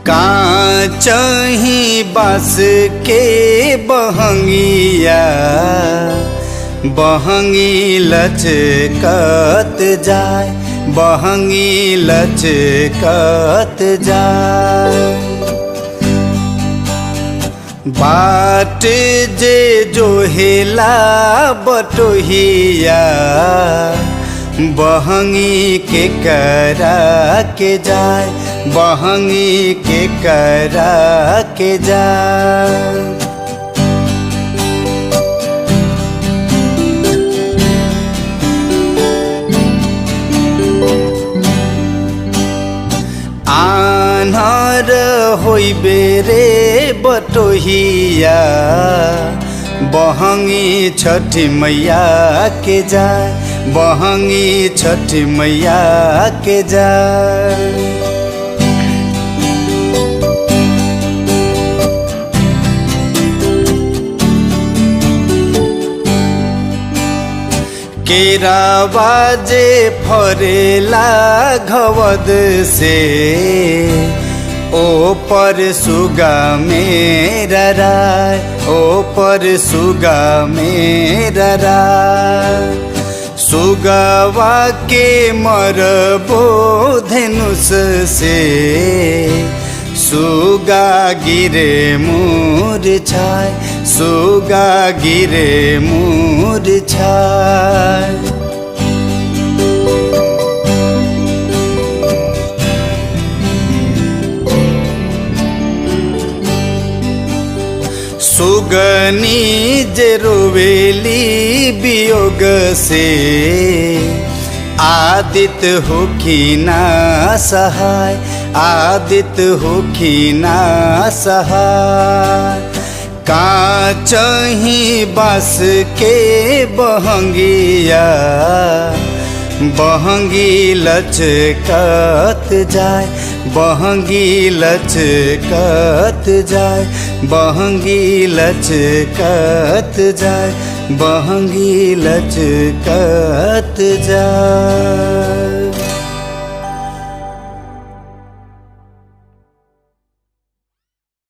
काचही बास के बहंगिया बहंगी लचकत जाय, बहंगी लचकत जाय। बाट जे जोहेला बटोहिया बहंगी के करा के जाय, बहंगी के करा के जाय। आन्हर होइबे रे बटोहिया बहंगी छठी मैया के जाय, बहंगी छठी मैया के जाय। केरावा जे फरेला घवद से ओ पर सुगा मेरा राय, ओ पर सुगा मेरा राय। सुगावा के मरबो धनुष से सुगा गिरे मूर्छाय, सुगा गिरे मूर्छाय। सुगनी जे रोवेली वियोग से आदित्य होखी ना सहाय, आदित्य होखी ना सहाय। काचही बास के बहंगिया बहंगी लचकत जाय, बहंगी लचकत जाय, बहंगी लचकत जाय, बहंगी लचकत जाय।